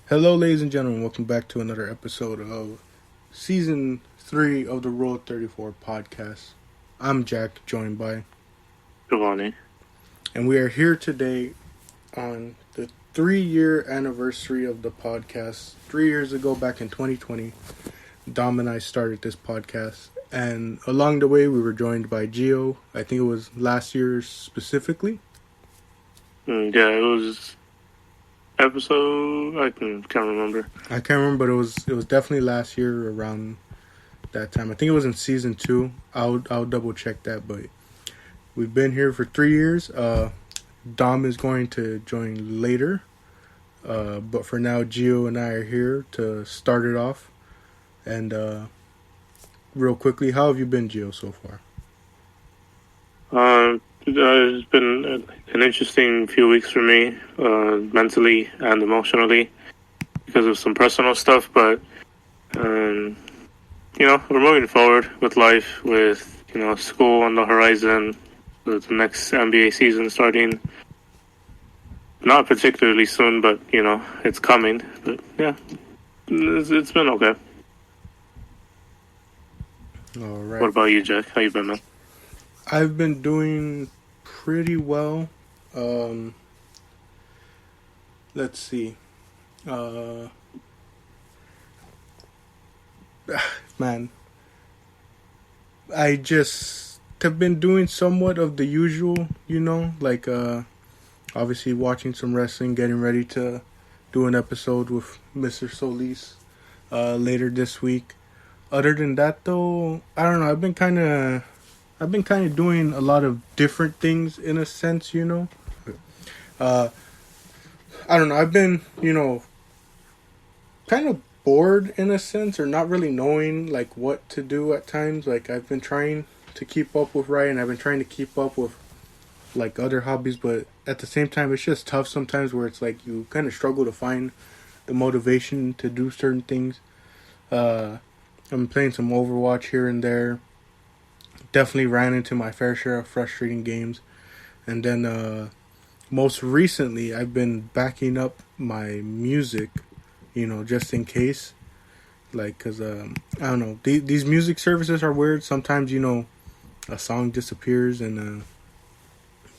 Hello, ladies and gentlemen. Welcome back to another episode of Season 3 of the Rule 34 podcast. I'm Jack, joined by Giovanni. And we are here today on the 3-year anniversary of the podcast. 3 years ago, back in 2020, Dom and I started this podcast. And along the way, we were joined by Gio. I think it was last year specifically. Yeah, it was episode. I can't remember. I can't remember, but it was definitely last year around that time. I think it was in season 2. I'll double check that, but we've been here for 3 years. Dom is going to join later, but for now, Gio and I are here to start it off. And real quickly, how have you been, Gio, so far? It's been an interesting few weeks for me, mentally and emotionally, because of some personal stuff. But we're moving forward with life, with school on the horizon, with the next NBA season starting. Not particularly soon, but it's coming. But yeah, it's been okay. All right. What about you, Jack? How you been, man? I've been doing pretty well. Let's see. Man, I just have been doing somewhat of the usual, like obviously watching some wrestling, getting ready to do an episode with Mr. Solis later this week. Other than that, though, I don't know. I've been kind of doing a lot of different things in a sense, I don't know. I've been, kind of bored in a sense, or not really knowing like what to do at times. Like I've been trying to keep up with writing. I've been trying to keep up with like other hobbies, but at the same time, it's just tough sometimes where it's like you kind of struggle to find the motivation to do certain things. I'm playing some Overwatch here and there. Definitely ran into my fair share of frustrating games. And then most recently, I've been backing up my music, just in case. Like, because, I don't know, these music services are weird. Sometimes, a song disappears and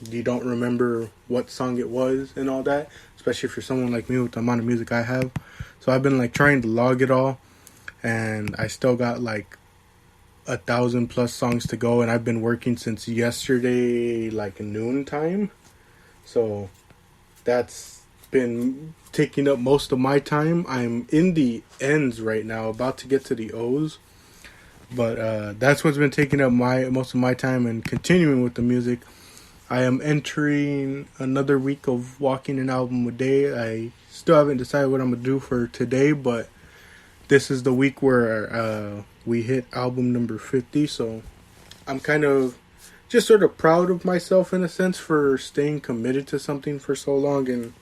you don't remember what song it was and all that. Especially for someone like me with the amount of music I have. So I've been, like, trying to log it all. And I still got, like, 1,000+ songs to go, and I've been working since yesterday, like noon time. So that's been taking up most of my time. I'm in the ends right now, about to get to the O's, but that's what's been taking up most of my time. And continuing with the music, I am entering another week of walking an album a day. I still haven't decided what I'm gonna do for today, but this is the week where we hit album number 50, so I'm kind of just sort of proud of myself in a sense for staying committed to something for so long and,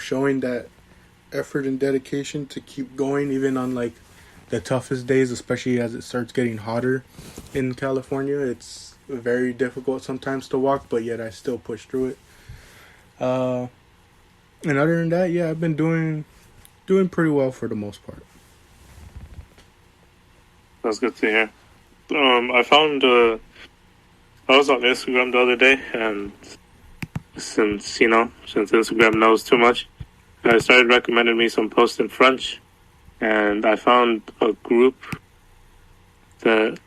showing that effort and dedication to keep going even on like the toughest days, especially as it starts getting hotter in California. It's very difficult sometimes to walk, but yet I still push through it. And other than that, yeah, I've been doing pretty well for the most part. That's good to hear. I found I was on Instagram the other day, and since Instagram knows too much, I started recommending me some posts in French, and I found a group that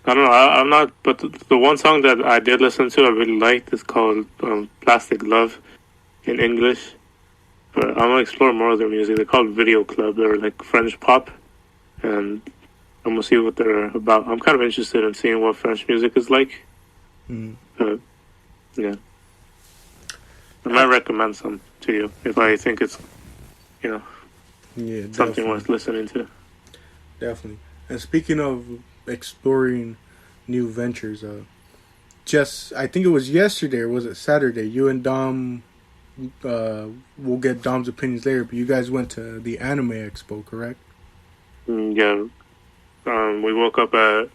I don't know. I'm not, but the one song that I did listen to I really liked is called "Plastic Love" in English. But I'm gonna explore more of their music. They're called Video Club. They're like French pop, and I'm gonna see what they're about. I'm kind of interested in seeing what French music is like. Yeah. I might recommend some to you if I think it's, yeah, something definitely. worth listening to. Definitely. And speaking of exploring new ventures, I think it was yesterday or was it Saturday, you and Dom, we'll get Dom's opinions later, but you guys went to the Anime Expo, correct? Yeah. We woke up at,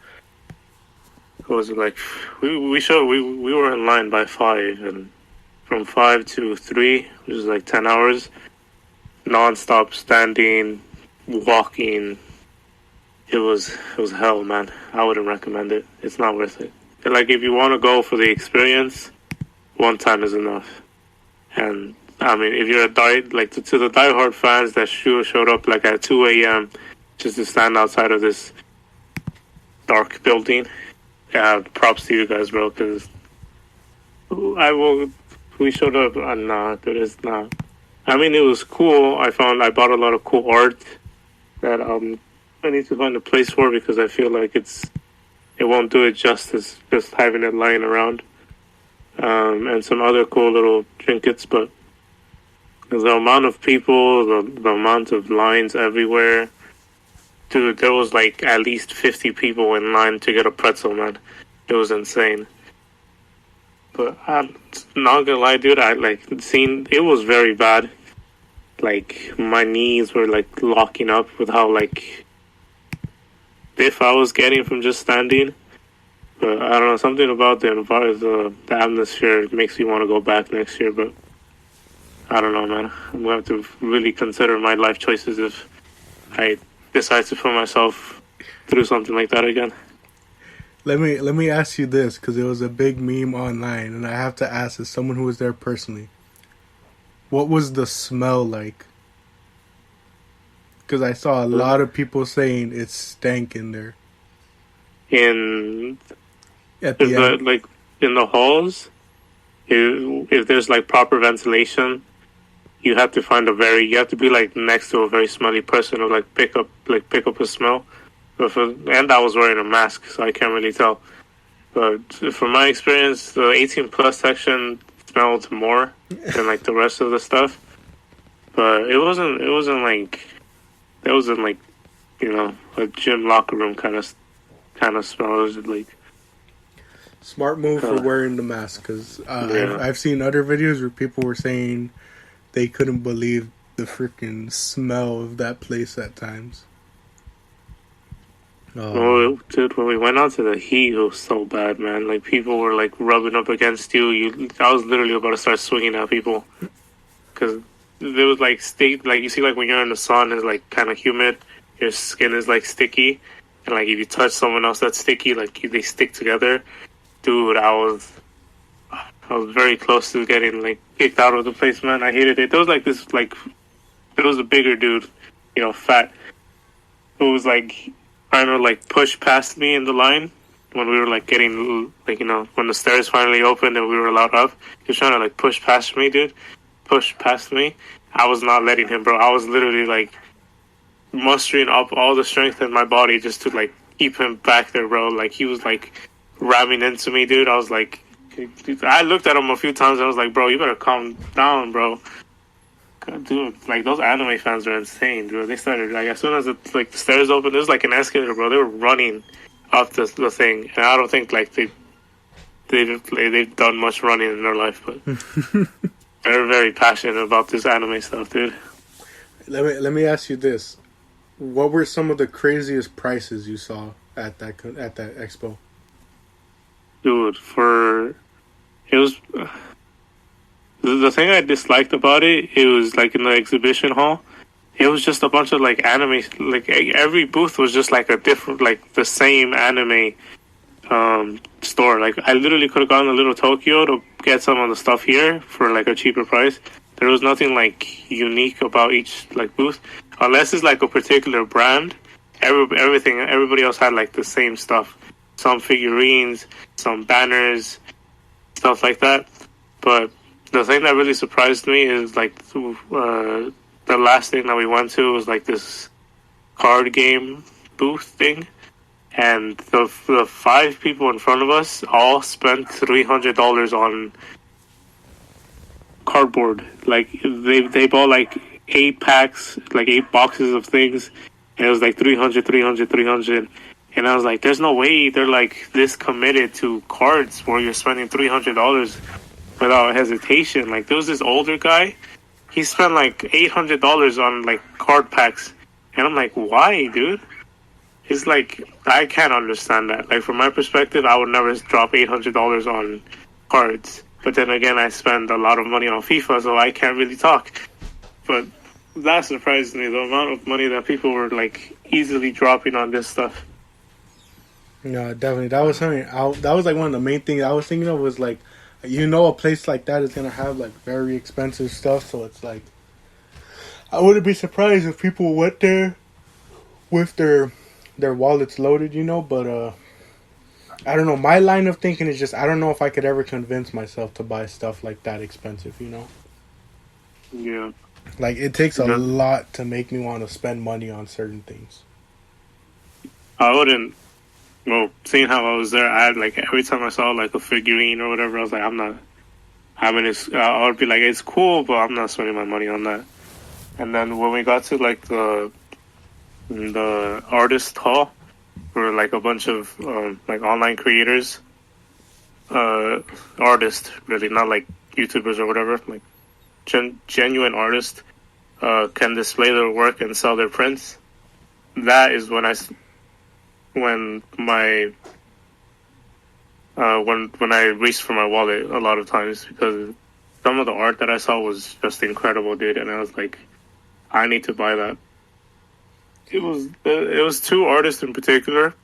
what was it like? We were in line by 5, and from 5 to 3, which is like 10 hours, non-stop standing, walking. It was hell, man. I wouldn't recommend it. It's not worth it. Like, if you want to go for the experience, one time is enough. And I mean, if you're to the diehard fans that showed up like at 2 a.m. just to stand outside of this dark building, yeah, props to you guys, bro. Because we showed up and there is not. I mean, it was cool. I bought a lot of cool art that I need to find a place for, because I feel like it won't do it justice just having it lying around. And some other cool little trinkets, but the amount of people, the amount of lines everywhere, dude, there was like at least 50 people in line to get a pretzel, man. It was insane. But I'm not gonna lie, dude, it was very bad. Like, my knees were like locking up with how like stiff I was getting from just standing. But I don't know, something about the atmosphere makes me want to go back next year. But I don't know, man. I'm going to have to really consider my life choices if I decide to put myself through something like that again. Let me ask you this, because it was a big meme online, and I have to ask, as someone who was there personally, what was the smell like? Because I saw a lot of people saying it stank in there. At the end. Like in the halls, if there's like proper ventilation, you have to be like next to a very smelly person to like pick up a smell. And I was wearing a mask, so I can't really tell. But from my experience, the 18 plus section smelled more than like the rest of the stuff. But it wasn't like a gym locker room kind of smell. It was like smart move for wearing the mask, because I've seen other videos where people were saying they couldn't believe the freaking smell of that place at times. Oh, dude, when we went out to the heat, it was so bad, man. Like, people were like rubbing up against you. I was literally about to start swinging at people, because there was like you see, like when you're in the sun, it's like kind of humid. Your skin is like sticky, and like if you touch someone else that's sticky, like they stick together. Dude, I was very close to getting like kicked out of the place, man. I hated it. There was a bigger dude, fat, who was like trying to like push past me in the line when we were like getting when the stairs finally opened and we were allowed up. He was trying to like push past me, dude. Push past me. I was not letting him, bro. I was literally like mustering up all the strength in my body just to like keep him back there, bro. Like, he was like ramming into me, dude. I was like, I looked at him a few times and I was like, bro, you better calm down, bro. God, dude, like, those anime fans are insane, dude. They started, like, as soon as the stairs opened, there's like an escalator, bro. They were running up the thing, and I don't think like they've done much running in their life, but they're very passionate about this anime stuff, dude. Let me ask you this: what were some of the craziest prices you saw at that expo? Dude, it was the thing I disliked about it. It was like in the exhibition hall. It was just a bunch of like anime. Like, every booth was just like a different, like the same anime store. Like, I literally could have gone to Little Tokyo to get some of the stuff here for like a cheaper price. There was nothing like unique about each like booth, unless it's like a particular brand. Everybody else had like the same stuff. Some figurines, some banners, stuff like that. But the thing that really surprised me is like the last thing that we went to was like this card game booth thing, and the 5 people in front of us all spent $300 on cardboard. Like, they bought like 8 packs, like 8 boxes of things, and it was like 300. And I was like, there's no way they're like this committed to cards where you're spending $300 without hesitation. Like, there was this older guy, he spent like $800 on like card packs, and I'm like, why, dude? It's like, I can't understand that. Like, from my perspective, I would never drop $800 on cards. But then again, I spend a lot of money on FIFA, so I can't really talk. But that surprised me. The amount of money that people were like easily dropping on this stuff. No, definitely. That was something. That was like one of the main things I was thinking of was like, a place like that is gonna have like very expensive stuff. So it's like, I wouldn't be surprised if people went there with their wallets loaded, But I don't know. My line of thinking is just I don't know if I could ever convince myself to buy stuff like that expensive. Yeah. Like it takes a Yeah. lot to make me want to spend money on certain things. I wouldn't. Well, seeing how I was there, I had like every time I saw like a figurine or whatever, I was like, I'm not. I mean, I would be like, it's cool, but I'm not spending my money on that. And then when we got to like the artist hall, where like a bunch of like online creators, artists really, not like YouTubers or whatever, like genuine artists, can display their work and sell their prints. That is when my when I reached for my wallet a lot of times, because some of the art that I saw was just incredible, dude, and I was like, I need to buy that. It was two artists in particular.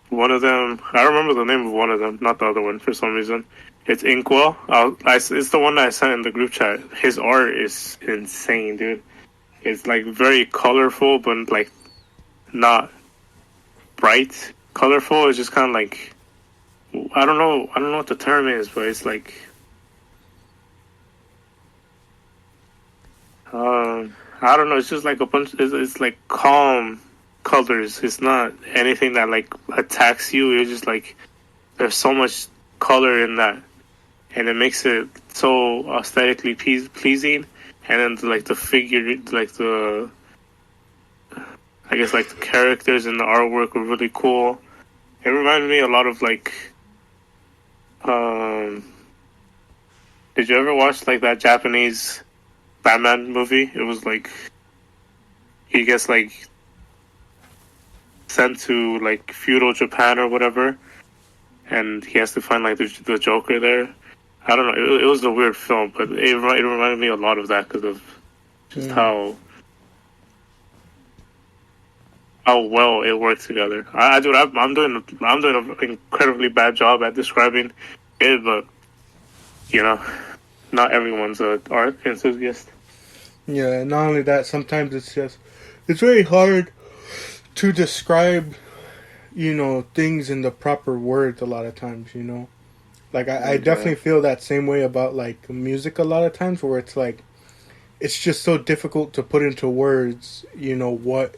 One of them, I remember the name of one of them, not the other one for some reason. It's Inkwell. It's the one that I sent in the group chat. His art is insane, dude. It's like very colorful, but like not bright colorful. It's just kind of like, I don't know what the term is, but it's like I don't know. It's just like a bunch. It's like calm colors. It's not anything that like attacks you. It's just like there's so much color in that, and it makes it so aesthetically pleasing. And then like the figure, like the, I guess like the characters in the artwork were really cool. It reminded me a lot of like, did you ever watch like that Japanese Batman movie? It was like he gets like sent to like feudal Japan or whatever, and he has to find like the Joker there. I don't know. It was a weird film, but it reminded me a lot of that because of just how well it worked together. I'm doing an incredibly bad job at describing it, but not everyone's an art enthusiast. Yeah, not only that, sometimes it's very hard to describe, things in the proper words a lot of times. Like, I definitely feel that same way about, like, music a lot of times, where it's, like, it's just so difficult to put into words, what,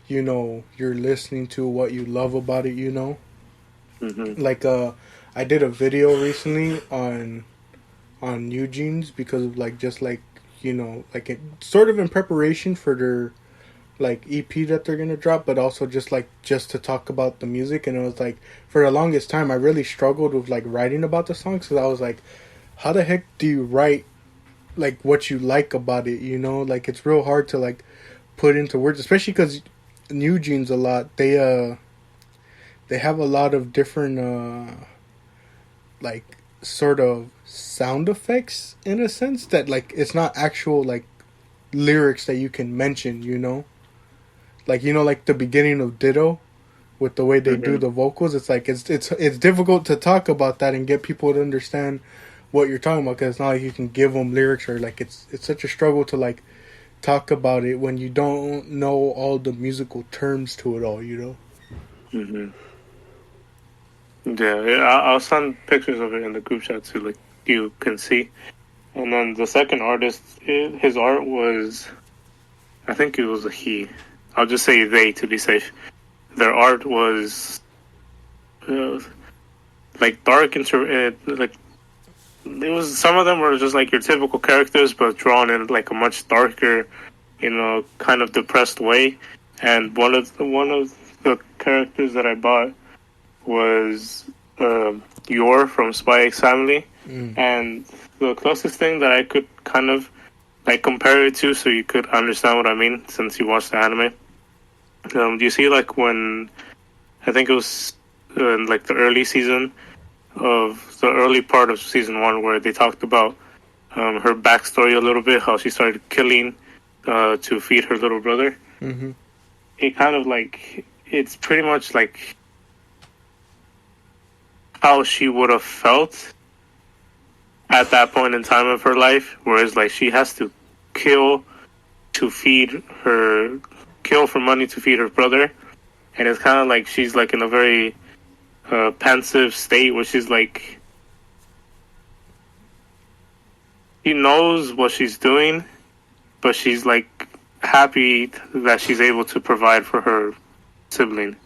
you're listening to, what you love about it, Mm-hmm. Like, I did a video recently on Eugene's because of, like, just, like, like, it, sort of in preparation for their, like, EP that they're gonna drop, but also just to talk about the music. And it was like, for the longest time I really struggled with like writing about the songs, because I was like, how the heck do you write like what you like about it, like it's real hard to like put into words, especially because New Jeans a lot, they have a lot of different like sort of sound effects in a sense that like it's not actual like lyrics that you can mention. Like, like the beginning of Ditto, with the way they do the vocals, it's like it's difficult to talk about that and get people to understand what you're talking about, because it's not like you can give them lyrics, or like it's such a struggle to like talk about it when you don't know all the musical terms to it all. Mm-hmm. Yeah, I'll send pictures of it in the group chat so like you can see. And then the second artist, his art was, I think it was a he. I'll just say they to be safe. Their art was like dark and like it was. Some of them were just like your typical characters, but drawn in like a much darker, kind of depressed way. And one of the characters that I bought was Yor from Spy X Family, and the closest thing that I could kind of like compare it to, so you could understand what I mean, since you watched the anime. Do you see like when I think it was in like the early part of season 1, where they talked about her backstory a little bit, how she started killing to feed her little brother. Mm-hmm. It kind of like it's pretty much like how she would have felt at that point in time of her life, whereas like she has to kill to feed her, kill for money to feed her brother, and it's kind of like she's like in a very pensive state where she's like, she knows what she's doing, but she's like happy that she's able to provide for her sibling.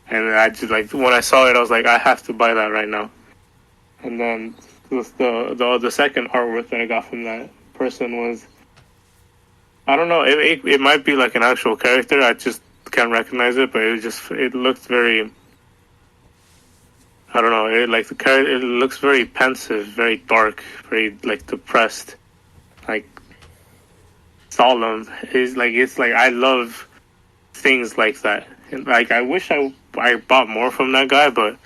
And I just like when I saw it, I was like, I have to buy that right now. And then the second artwork that I got from that person was, I don't know, it might be like an actual character. I just can't recognize it, but it looked very, I don't know, like the character, it looks very pensive, very dark, very like depressed, like solemn. It's like I love things like that. And, like I wish I bought more from that guy, but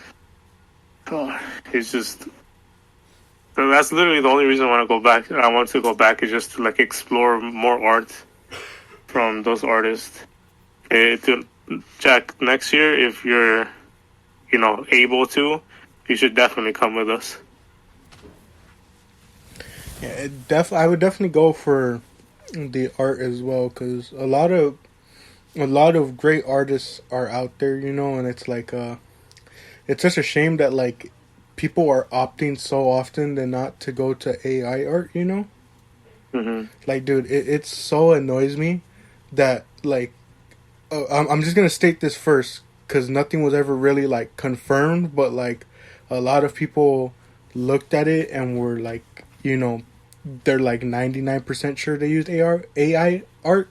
it's just, so that's literally the only reason I want to go back. I want to go back is just to like explore more art from those artists. Jack, next year, if you're, able to, you should definitely come with us. Yeah, I would definitely go for the art as well, because a lot of great artists are out there, and it's like it's such a shame that like people are opting so often than not to go to AI art. Mm-hmm. Like, dude, it so annoys me that like I'm just gonna state this first because nothing was ever really like confirmed, but like a lot of people looked at it and were like, they're like 99% sure they used AI art,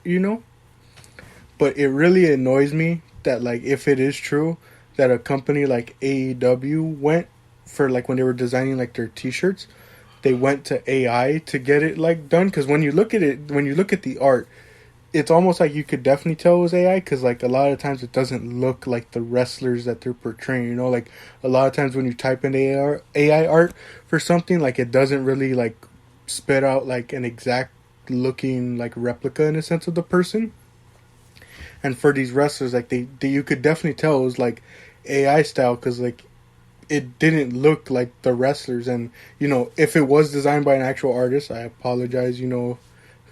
But it really annoys me that like if it is true that a company like AEW went for like when they were designing like their t-shirts, they went to AI to get it like done, because when you look at the art, it's almost like you could definitely tell it was AI, because like a lot of times it doesn't look like the wrestlers that they're portraying. Like a lot of times when you type in AI art for something, like it doesn't really like spit out like an exact looking like replica in a sense of the person. And for these wrestlers, like they you could definitely tell it was like AI style, because like it didn't look like the wrestlers. And if it was designed by an actual artist, I apologize,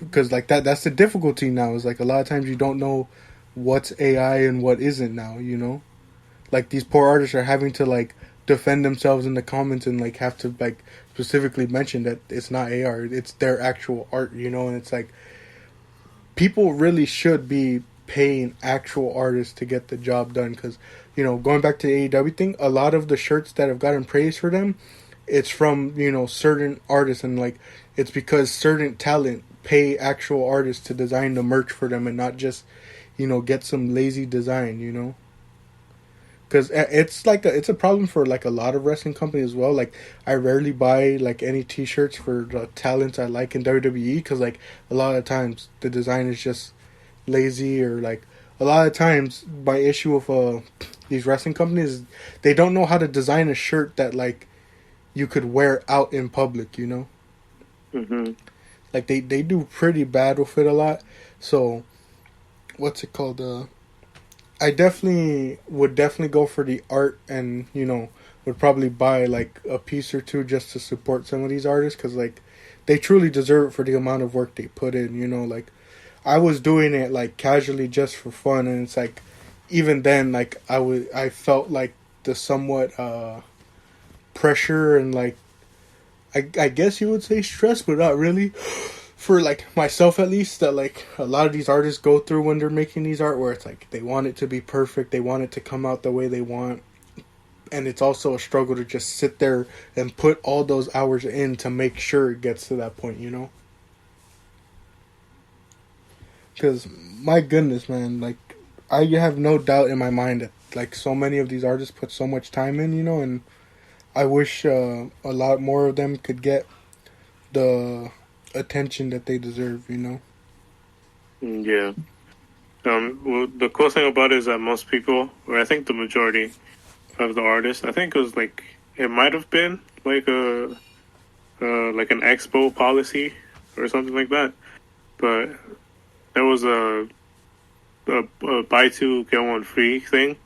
because like that's the difficulty now, is like a lot of times you don't know what's AI and what isn't now. Like these poor artists are having to like defend themselves in the comments and like have to like specifically mention that it's not AR, it's their actual art. And it's like people really should be paying actual artists to get the job done, because going back to the AEW thing, a lot of the shirts that have gotten praise for them, it's from certain artists, and like it's because certain talent pay actual artists to design the merch for them and not just get some lazy design. Because it's like it's a problem for like a lot of wrestling companies as well. Like I rarely buy like any t-shirts for the talents I like in WWE, because like a lot of times the design is just lazy, or like a lot of times my issue with these wrestling companies, they don't know how to design a shirt that like you could wear out in public. Mm-hmm. Like they do pretty bad with it a lot. So what's it called? I would definitely go for the art, and would probably buy like a piece or two just to support some of these artists, because like they truly deserve it for the amount of work they put in. Like I was doing it like casually just for fun, and it's like even then like I felt like the somewhat pressure and like I guess you would say stress, but not really, for like myself at least, that like a lot of these artists go through when they're making these art, where it's like they want it to be perfect, they want it to come out the way they want, and it's also a struggle to just sit there and put all those hours in to make sure it gets to that point. Because my goodness, man, like I have no doubt in my mind that like so many of these artists put so much time in, and I wish a lot more of them could get the attention that they deserve. Yeah. Well, the cool thing about it is that most people, or I think the majority of the artists, I think it was like it might have been like like an expo policy or something like that, but was a buy two get one free thing.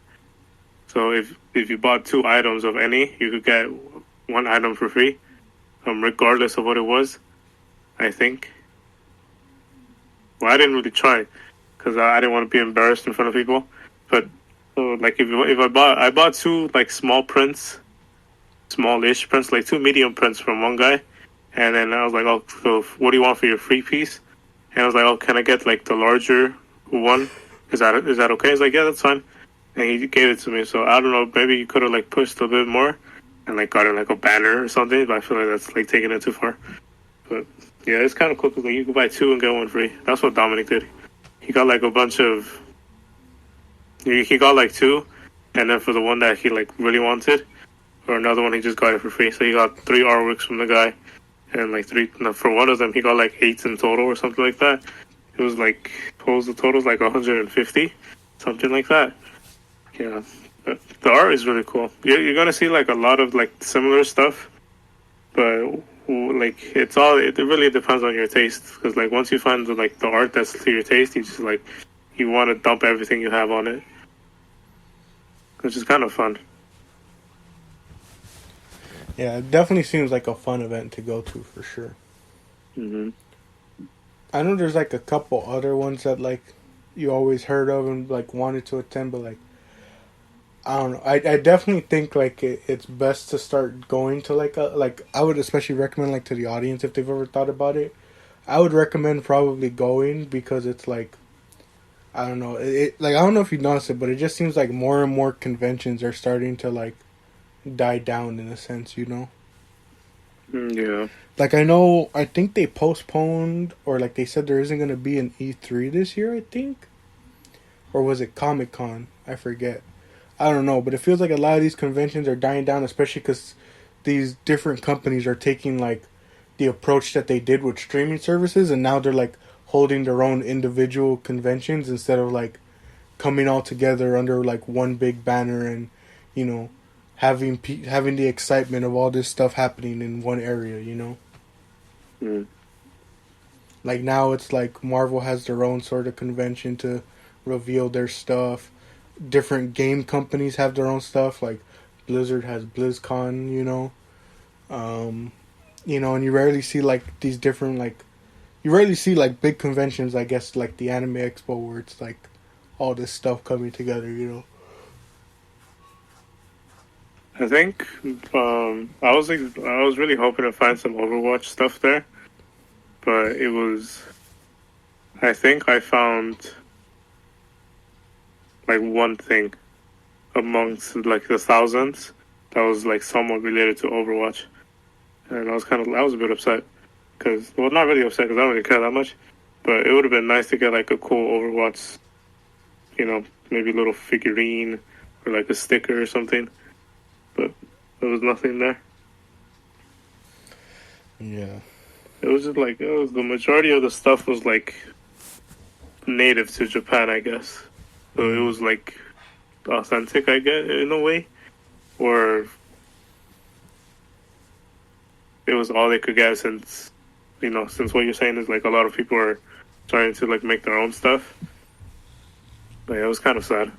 So if you bought two items of any, you could get one item for free, regardless of what it was. I think. Well, I didn't really try because I didn't want to be embarrassed in front of people. But so, like if I bought two like smallish prints, like two medium prints from one guy, and then I was like, oh, so what do you want for your free piece? And I was like, oh, can I get like the larger one? Is that okay? He's like, yeah, that's fine. And he gave it to me. So I don't know, maybe you could have like pushed a bit more and like got it like a banner or something. But I feel like that's like taking it too far. But yeah, it's kind of cool because like, you can buy two and get one free. That's what Dominic did. He got like a bunch of. He got like two, and then for the one that he like really wanted, or another one, he just got it for free. So he got 3 artworks from the guy, and like for one of them, he got like 8 in total or something like that. It was like, what was the total? Like 150, something like that. Yeah, but the art is really cool. You're gonna see like a lot of like similar stuff, but like it really depends on your taste. Because like once you find the art that's to your taste, you just like you want to dump everything you have on it, which is kind of fun. Yeah, it definitely seems like a fun event to go to for sure. Mm-hmm. I know there's like a couple other ones that like you always heard of and like wanted to attend, but like I don't know. I definitely think like it's best to start going to like I would especially recommend like to the audience if they've ever thought about it. I would recommend probably going because it's like I don't know. It like I don't know if you noticed it, but it just seems like more and more conventions are starting to like die down in a sense, you know? Yeah. Like I think they postponed or like they said there isn't going to be an E3 this year, I think. Or was it Comic-Con? I forget. I don't know, but it feels like a lot of these conventions are dying down, especially because these different companies are taking like the approach that they did with streaming services, and now they're like holding their own individual conventions instead of like coming all together under like one big banner and you know having the excitement of all this stuff happening in one area, you know. Mm. Like now it's like Marvel has their own sort of convention to reveal their stuff. Different game companies have their own stuff. Like Blizzard has BlizzCon, you know. You know, and you rarely see like these different like you rarely see like big conventions. I guess like the Anime Expo where it's like all this stuff coming together, you know. I think I was really hoping to find some Overwatch stuff there, but it was. I think I found like one thing amongst like the thousands that was like somewhat related to Overwatch, and I was a bit upset because not really upset because I don't really care that much, but it would have been nice to get like a cool Overwatch, you know, maybe a little figurine or like a sticker or something. But there was nothing there. Yeah. It was just like the majority of the stuff was like native to Japan, I guess. So it was like authentic, I guess, in a way, or it was all they could get since what you're saying is like a lot of people are trying to like make their own stuff. But yeah, it was kind of sad.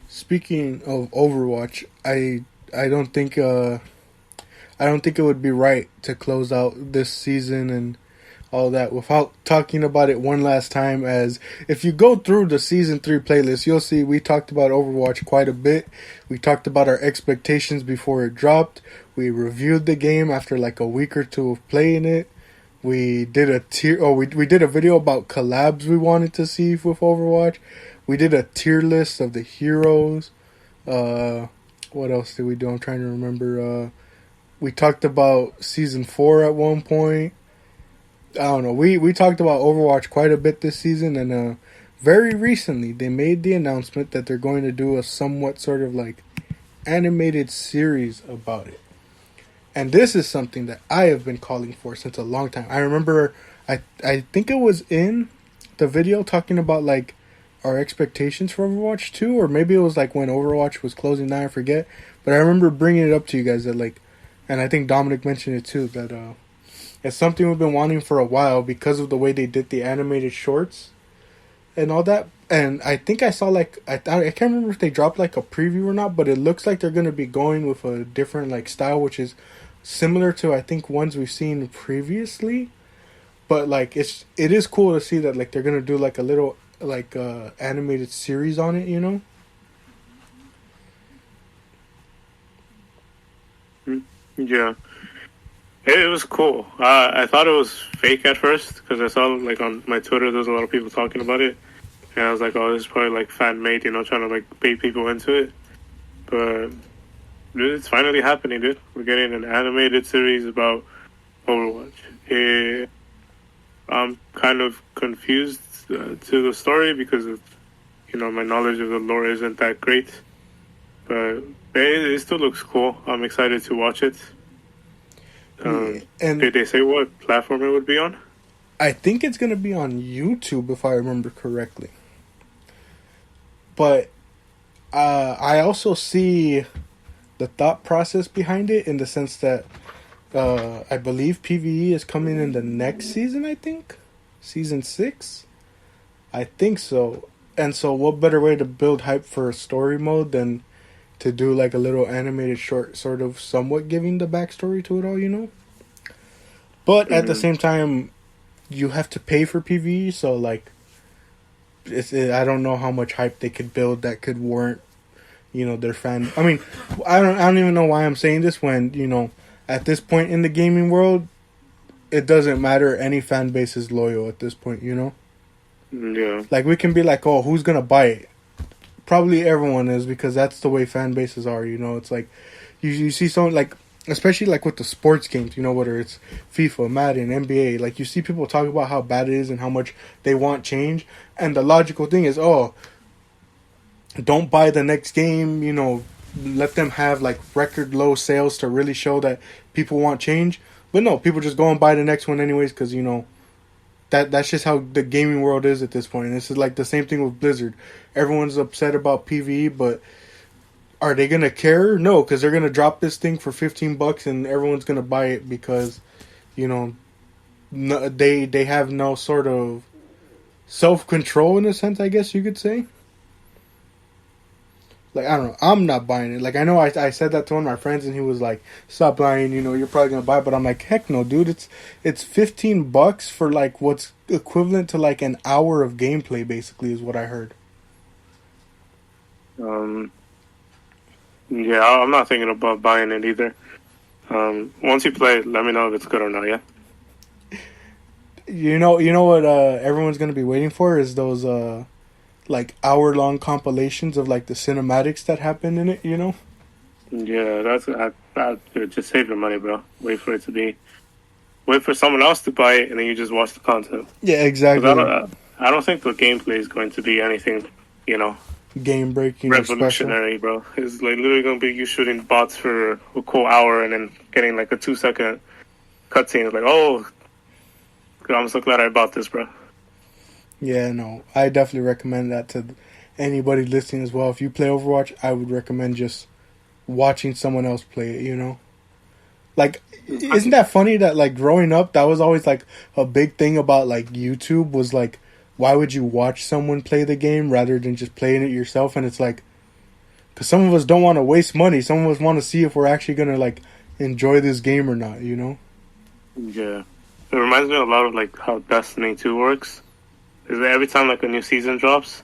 Speaking of Overwatch, I don't think it would be right to close out this season and all that without talking about it one last time. As if you go through the season 3 playlist, you'll see we talked about Overwatch quite a bit. We talked about our expectations before it dropped. We reviewed the game after like a week or two of playing it. We did we did a video about collabs we wanted to see with Overwatch. We did a tier list of the heroes. What else did we do? I'm trying to remember. We talked about Season 4 at one point. I don't know. We talked about Overwatch quite a bit this season. And very recently, they made the announcement that they're going to do a somewhat sort of like animated series about it. And this is something that I have been calling for since a long time. I remember, I think it was in the video talking about like our expectations for Overwatch 2, or maybe it was like when Overwatch was closing down, I forget. But I remember bringing it up to you guys that like, and I think Dominic mentioned it too, that It's something we've been wanting for a while because of the way they did the animated shorts and all that. And I think I saw like I can't remember if they dropped like a preview or not, but it looks like they're gonna be going with a different like style, which is similar to I think ones we've seen previously. But like it is cool to see that like they're gonna do like a little like animated series on it, you know. Yeah, it was cool. I thought it was fake at first because I saw like on my Twitter there's a lot of people talking about it, and I was like, oh, this is probably like fan made, you know, trying to like bait people into it. But dude, it's finally happening, dude. We're getting an animated series about Overwatch. I'm kind of confused to the story because of, you know, my knowledge of the lore isn't that great. But it still looks cool. I'm excited to watch it. And did they say what platform it would be on? I think it's gonna be on YouTube if I remember correctly. But I also see the thought process behind it in the sense that I believe PvE is coming in the next season, I think. Season 6? I think so. And so what better way to build hype for a story mode than to do like a little animated short, sort of somewhat giving the backstory to it all, you know? But at the same time, you have to pay for PvE, so like, I don't know how much hype they could build that could warrant, you know, their fan. I mean, I don't even know why I'm saying this when, you know, at this point in the gaming world, it doesn't matter. Any fan base is loyal at this point, you know? Yeah. Like, we can be like, oh, who's gonna buy it? Probably everyone is, because that's the way fan bases are, you know? It's like, you see someone, like, especially like with the sports games, you know, whether it's FIFA, Madden, NBA, like, you see people talk about how bad it is and how much they want change, and the logical thing is, oh, don't buy the next game, you know, let them have like record low sales to really show that people want change. But no, people just go and buy the next one anyways, because, you know, that's just how the gaming world is at this point. And this is like the same thing with Blizzard. Everyone's upset about PvE, but are they gonna care? No, because they're gonna drop this thing for $15 and everyone's gonna buy it because, you know, no, they have no sort of self-control in a sense, I guess you could say. Like, I don't know. I'm not buying it. Like, I know I said that to one of my friends, and he was like, stop lying, you know, you're probably going to buy it. But I'm like, heck no, dude. It's $15 for, like, what's equivalent to, like, an hour of gameplay, basically, is what I heard. Yeah, I'm not thinking about buying it either. Once you play it, let me know if it's good or not, yeah? You know what everyone's going to be waiting for is those, like, hour-long compilations of, like, the cinematics that happen in it, you know? Yeah, just save your money, bro. Wait for someone else to buy it, and then you just watch the content. Yeah, exactly. I don't think the gameplay is going to be anything, you know, game-breaking, revolutionary, bro. It's like literally going to be you shooting bots for a cool hour and then getting like a 2-second cutscene. It's like, oh, I'm so glad I bought this, bro. Yeah, no, I definitely recommend that to anybody listening as well. If you play Overwatch, I would recommend just watching someone else play it, you know? Like, isn't that funny that, like, growing up, that was always, like, a big thing about, like, YouTube was, like, why would you watch someone play the game rather than just playing it yourself? And it's like, because some of us don't want to waste money. Some of us want to see if we're actually going to, like, enjoy this game or not, you know? Yeah. It reminds me a lot of, like, how Destiny 2 works. Is that every time like a new season drops,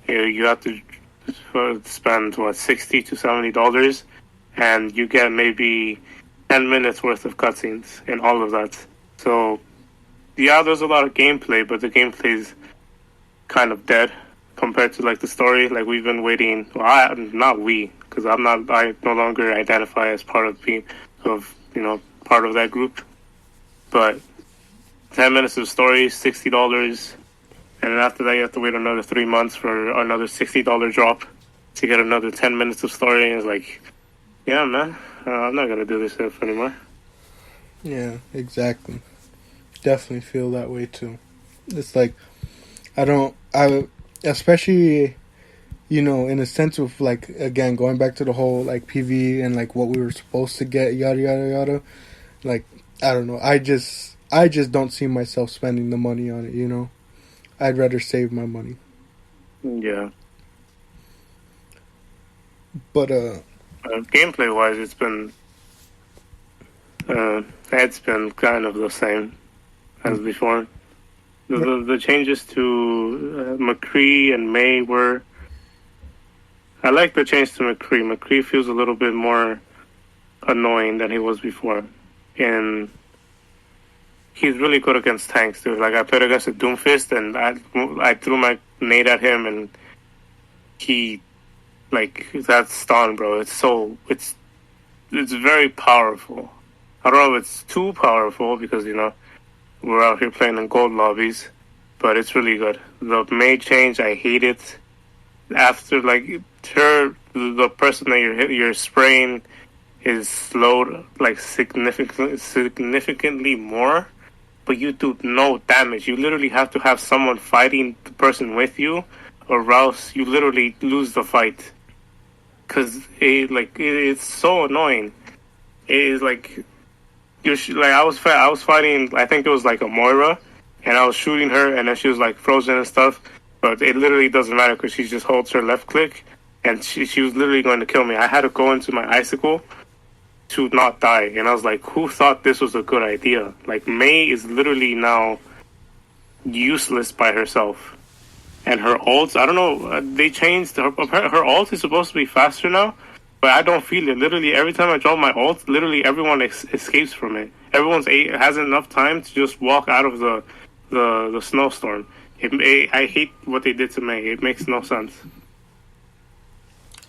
you have to spend $60 to $70, and you get maybe 10 minutes worth of cutscenes and all of that. So, yeah, there's a lot of gameplay, but the gameplay's kind of dead compared to like the story. Like we've been waiting. Well, not we, because I no longer identify as part of part of that group. But 10 minutes of story, $60. And then after that, you have to wait another 3 months for another $60 drop to get another 10 minutes of story. And it's like, yeah, man, I'm not going to do this stuff anymore. Yeah, exactly. Definitely feel that way, too. It's like, especially, you know, in a sense of, like, again, going back to the whole, like, PV and, like, what we were supposed to get, yada, yada, yada. Like, I don't know. I just don't see myself spending the money on it. You know, I'd rather save my money. Yeah. But Gameplay wise, it's been kind of the same as before. The changes to McCree and May were. I like the change to McCree. McCree feels a little bit more annoying than he was before, and he's really good against tanks too. Like I played against a Doomfist, and I threw my nade at him, and he that stun, bro. It's very powerful. I don't know if it's too powerful because we're out here playing in gold lobbies, but it's really good. The May change, I hate it. After the person that you're spraying is slowed significantly more, but you do no damage. You literally have to have someone fighting the person with you, or else you literally lose the fight. Cause it's so annoying. It is I was fighting. I think it was like a Moira, and I was shooting her, and then she was like frozen and stuff. But it literally doesn't matter because she just holds her left click, and she was literally going to kill me. I had to go into my icicle to not die, and I was like, who thought this was a good idea? Like May is literally now useless by herself, and her ults. I don't know. They changed her ult is supposed to be faster now. But I don't feel it. Literally, every time I drop my ult, literally everyone escapes from it. Everyone's has enough time to just walk out of the snowstorm. I hate what they did to May. It makes no sense.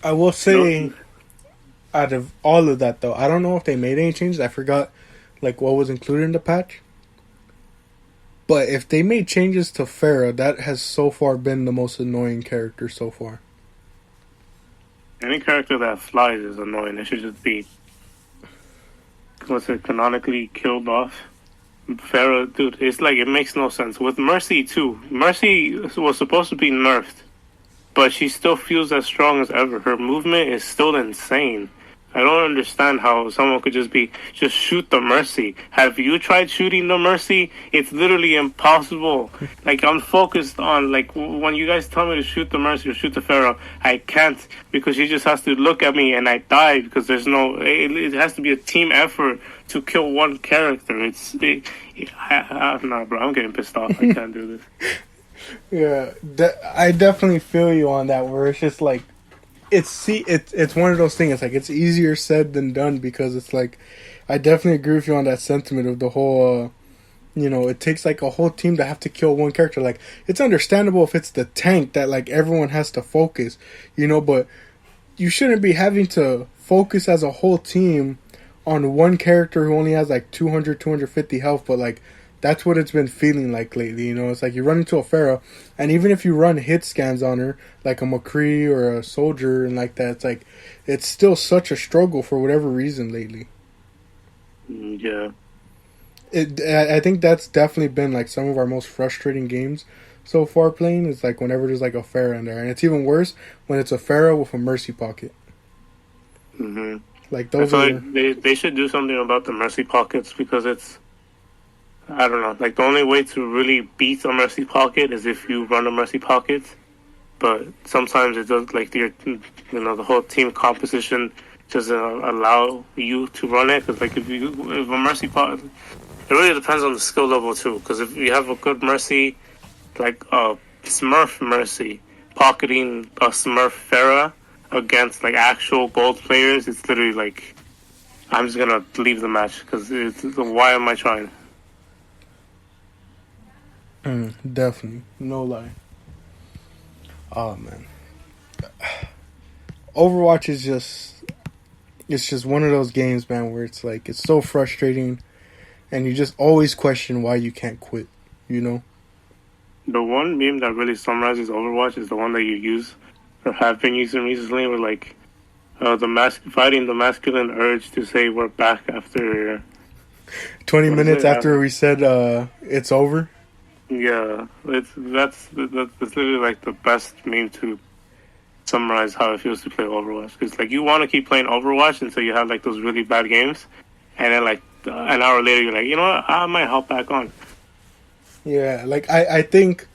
I will say, out of all of that, though, I don't know if they made any changes. I forgot, what was included in the patch. But if they made changes to Pharah, that has so far been the most annoying character so far. Any character that flies is annoying. It should just be, canonically killed off. Pharah, dude, it's it makes no sense. With Mercy, too. Mercy was supposed to be nerfed, but she still feels as strong as ever. Her movement is still insane. I don't understand how someone could just shoot the Mercy. Have you tried shooting the Mercy? It's literally impossible. I'm focused on, when you guys tell me to shoot the Mercy or shoot the Pharaoh, I can't because she just has to look at me and I die because there's it has to be a team effort to kill one character. Nah, bro, I'm getting pissed off. I can't do this. Yeah, I definitely feel you on that, where it's just it's one of those things. It's easier said than done because I definitely agree with you on that sentiment of the whole. It takes a whole team to have to kill one character. It's understandable if it's the tank that everyone has to focus, but you shouldn't be having to focus as a whole team on one character who only has 200, 250 health, but that's what it's been feeling like lately, It's you run into a Pharah, and even if you run hit scans on her, like a McCree or a Soldier and that, it's still such a struggle for whatever reason lately. Yeah. I think that's definitely been some of our most frustrating games so far playing. Is whenever there's a Pharah in there, and it's even worse when it's a Pharah with a Mercy pocket. Mm-hmm. Those I are... feel they should do something about the Mercy pockets because it's, I don't know. The only way to really beat a Mercy pocket is if you run a Mercy pocket. But sometimes it does, the whole team composition doesn't allow you to run it. Because, if a Mercy pocket, it really depends on the skill level too. Because if you have a good Mercy, a Smurf Mercy, pocketing a Smurf Pharah against actual gold players, it's literally I'm just gonna leave the match because why am I trying? Definitely, no lie. Oh man, Overwatch is just one of those games, man, where it's it's so frustrating, and you just always question why you can't quit. The one meme that really summarizes Overwatch is the one that you use or have been using recently, where fighting the masculine urge to say we're back after 20 minutes after we said it's over. Yeah, that's literally the best meme to summarize how it feels to play Overwatch. Because you want to keep playing Overwatch until you have those really bad games, and then an hour later, you're like, you know what, I might hop back on. Yeah, like I think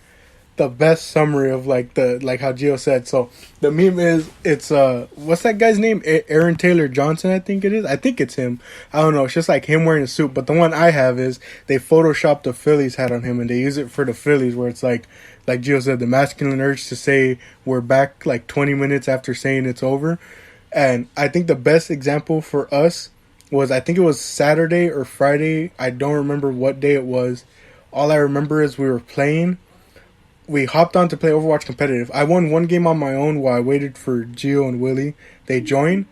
the best summary of like how Gio said. So the meme is it's what's that guy's name? Aaron Taylor Johnson, I think it is. I think it's him. I don't know. It's just like him wearing a suit. But the one I have is they photoshopped the Phillies hat on him and they use it for the Phillies, where it's like Gio said, the masculine urge to say we're back like 20 minutes after saying it's over. And I think the best example for us was, I think it was Saturday or Friday. I don't remember what day it was. All I remember is we were playing. We hopped on to play Overwatch competitive. I won one game on my own while I waited for Gio and Willie. They joined.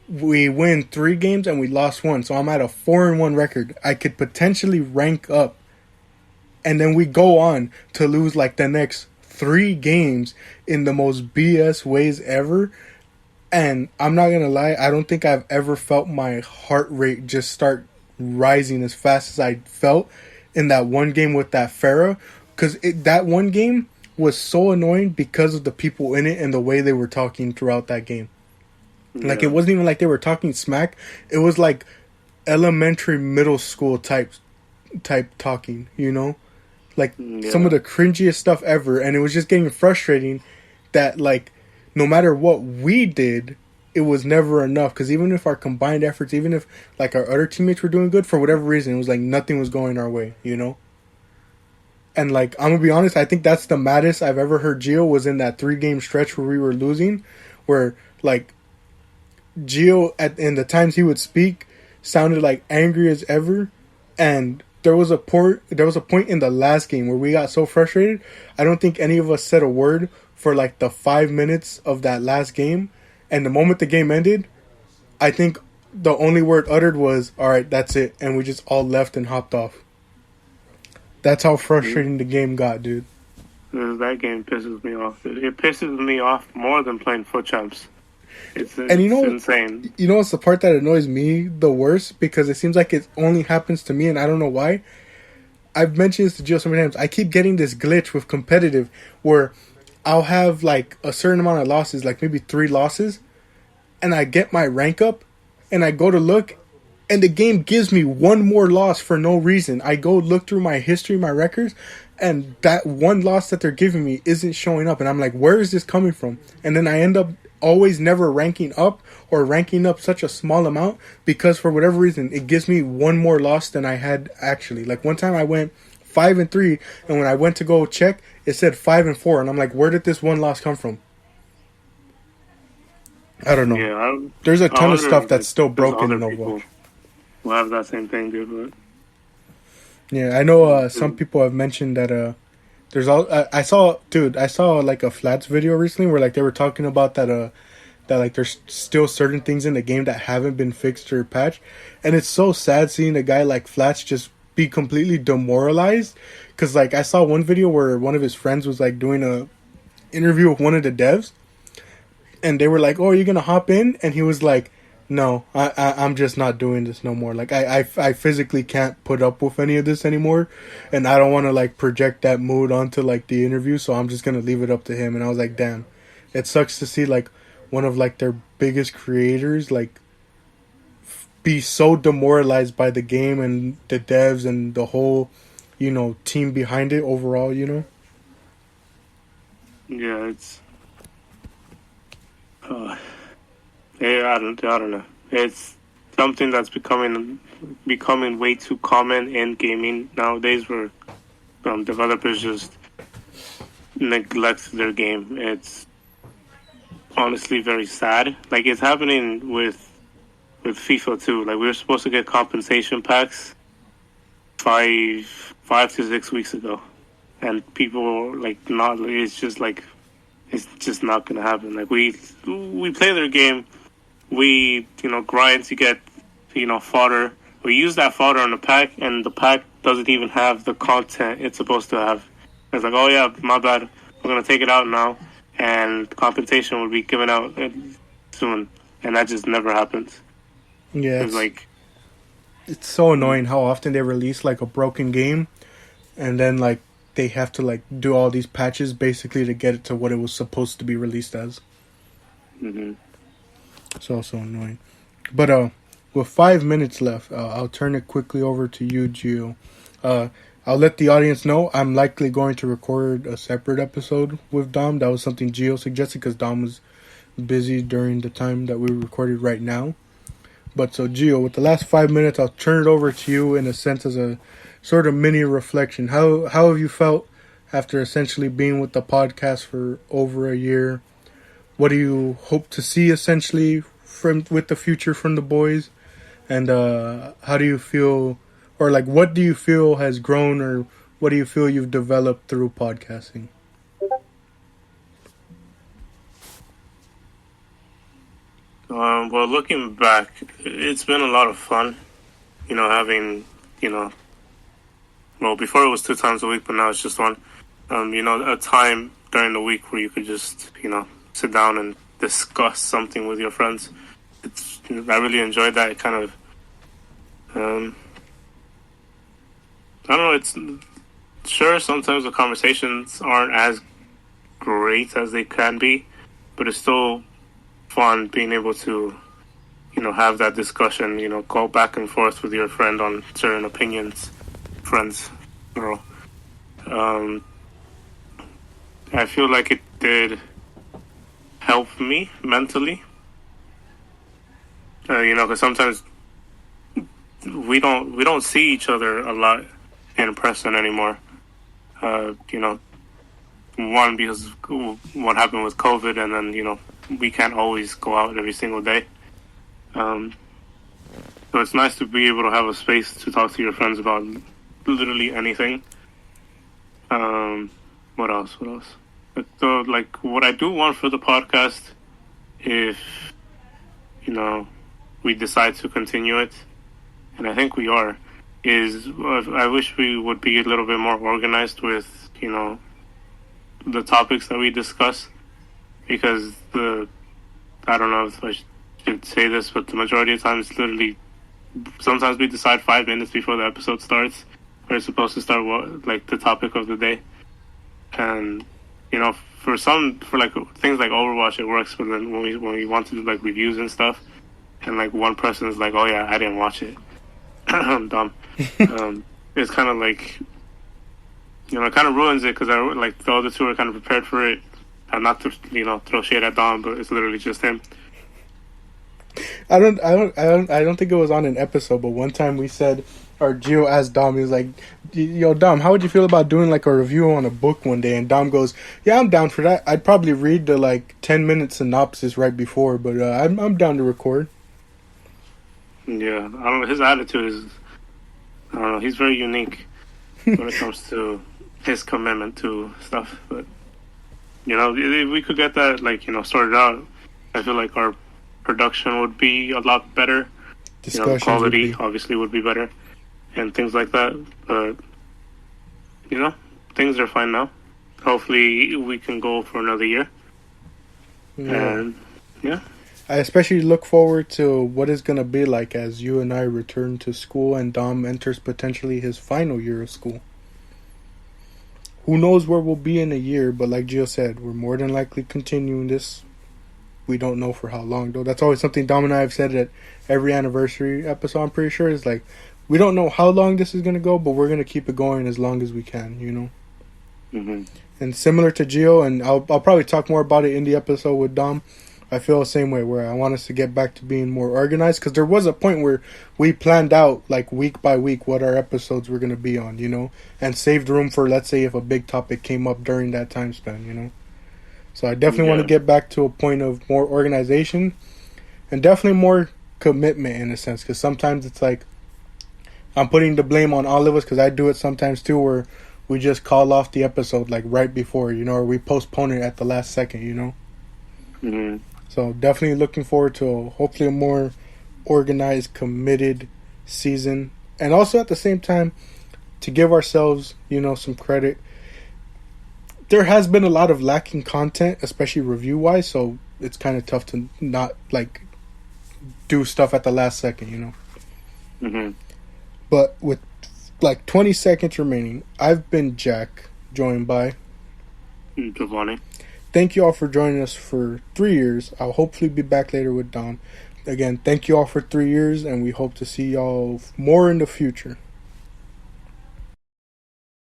We win 3 games and we lost 1. So I'm at a 4-1 record. I could potentially rank up. And then we go on to lose like the next 3 games in the most BS ways ever. And I'm not going to lie, I don't think I've ever felt my heart rate just start rising as fast as I felt in that one game with that Farah. Because that one game was so annoying because of the people in it and the way they were talking throughout that game. Yeah. Like, it wasn't even like they were talking smack. It was like elementary, middle school type talking, you know? Like, some of the cringiest stuff ever. And it was just getting frustrating that, like, no matter what we did, it was never enough. Because even if our combined efforts, even if like our other teammates were doing good, for whatever reason, it was like nothing was going our way, you know? And like, I'm going to be honest, I think that's the maddest I've ever heard Gio was in that 3-game stretch where we were losing. Where like Gio, in the times he would speak, sounded like angry as ever. And there was a point in the last game where we got so frustrated, I don't think any of us said a word for like the 5 minutes of that last game. And the moment the game ended, I think the only word uttered was, alright, that's it. And we just all left and hopped off. That's how frustrating the game got, dude. That game pisses me off. It pisses me off more than playing Foot Champs. It's insane. You know what's the part that annoys me the worst? Because it seems like it only happens to me and I don't know why. I've mentioned this to Jill so many times. I keep getting this glitch with competitive where I'll have like a certain amount of losses, like maybe 3 losses, and I get my rank up, and I go to look, and the game gives me 1 more loss for no reason. I go look through my history, my records, and that 1 loss that they're giving me isn't showing up, and I'm like, where is this coming from? And then I end up always never ranking up, or ranking up such a small amount, because for whatever reason, it gives me 1 more loss than I had actually. Like one time I went 5-3, and when I went to go check, it said 5-4, and I'm like, where did this 1 loss come from? I don't know. Yeah, there's a ton of stuff that's still broken in Overwatch. We'll have that same thing, dude. But... Yeah, I know some people have mentioned that there's all I saw like a Flats video recently where like they were talking about that like there's still certain things in the game that haven't been fixed or patched, and it's so sad seeing a guy like Flats just be completely demoralized. Because like I saw one video where one of his friends was like doing a interview with one of the devs, and they were like, oh, are you gonna hop in? And he was like, no, I'm just not doing this no more. Like I physically can't put up with any of this anymore, and I don't want to like project that mood onto like the interview, so I'm just gonna leave it up to him. And I was like, damn, it sucks to see like one of like their biggest creators like be so demoralized by the game and the devs and the whole, you know, team behind it overall, you know? Yeah, it's... I don't know. It's something that's becoming way too common in gaming nowadays, where developers just neglect their game. It's honestly very sad. Like, it's happening with FIFA too. Like, we were supposed to get compensation packs 5 to 6 weeks ago, and people like not. It's just like it's just not gonna happen. Like we play their game, we grind to get fodder. We use that fodder on the pack, and the pack doesn't even have the content it's supposed to have. It's like, oh yeah, my bad. We're gonna take it out now, and compensation will be given out soon, and that just never happens. Yeah, it's so annoying how often they release like a broken game, and then like they have to like do all these patches basically to get it to what it was supposed to be released as. Mm-hmm. It's also annoying. But with 5 minutes left, I'll turn it quickly over to you, Gio. I'll let the audience know I'm likely going to record a separate episode with Dom. That was something Gio suggested because Dom was busy during the time that we recorded right now. But so, Gio, with the last 5 minutes, I'll turn it over to you in a sense as a sort of mini reflection. How have you felt after essentially being with the podcast for over a year? What do you hope to see essentially with the future from the boys? And how do you feel, or like what do you feel has grown, or what do you feel you've developed through podcasting? Well, looking back, it's been a lot of fun, having, well, before it was 2 times a week, but now it's just one. A time during the week where you could just, sit down and discuss something with your friends. I really enjoyed that. It kind of, I don't know, it's, sure, sometimes the conversations aren't as great as they can be, but it's still fun being able to, have that discussion, go back and forth with your friend on certain opinions, friends, girl. I feel like it did help me mentally, because sometimes we don't see each other a lot in person anymore. One, because what happened with COVID, and then, we can't always go out every single day. So it's nice to be able to have a space to talk to your friends about literally anything. What else? So, like, what I do want for the podcast, if, we decide to continue it, and I think we are, is I wish we would be a little bit more organized with, the topics that we discuss, because I don't know if I should say this, but the majority of the time it's literally, sometimes we decide 5 minutes before the episode starts, we're supposed to start the topic of the day. And, for things like Overwatch, it works, but then when we want to do like reviews and stuff, and like one person is like, oh yeah, I didn't watch it. I'm dumb. It's kind of like, it kind of ruins it, because the other two are kind of prepared for it. And not to, throw shade at Dom, but it's literally just him. I don't think it was on an episode, but one time we said, or Gio asked Dom, he was like, yo, Dom, how would you feel about doing like a review on a book one day? And Dom goes, yeah, I'm down for that. I'd probably read the 10-minute synopsis right before, but I'm down to record. Yeah, I don't know, his attitude is, I don't know, he's very unique when it comes to his commitment to stuff, but if we could get that, sorted out, I feel like our production would be a lot better. Quality obviously would be better, and things like that. But, things are fine now. Hopefully we can go for another year. Yeah. And, yeah. I especially look forward to what it's going to be like as you and I return to school and Dom enters potentially his final year of school. Who knows where we'll be in a year, but like Gio said, we're more than likely continuing this. We don't know for how long, though. That's always something Dom and I have said at every anniversary episode, I'm pretty sure. Is like, we don't know how long this is going to go, but we're going to keep it going as long as we can, Mm-hmm. And similar to Gio, and I'll probably talk more about it in the episode with Dom, I feel the same way, where I want us to get back to being more organized, because there was a point where we planned out week by week what our episodes were going to be on, and saved room for, let's say, if a big topic came up during that time span, So I definitely want to get back to a point of more organization and definitely more commitment in a sense, because sometimes it's like I'm putting the blame on all of us, because I do it sometimes too, where we just call off the episode right before, or we postpone it at the last second, Mm-hmm. So definitely looking forward to hopefully a more organized, committed season. And also at the same time, to give ourselves, some credit. There has been a lot of lacking content, especially review-wise, so it's kind of tough to not, do stuff at the last second, Mm-hmm. But with, 20 seconds remaining, I've been Jack, joined by Giovanni. Thank you all for joining us for 3 years. I'll hopefully be back later with Dom. again, thank you all for 3 years, and we hope to see y'all more in the future.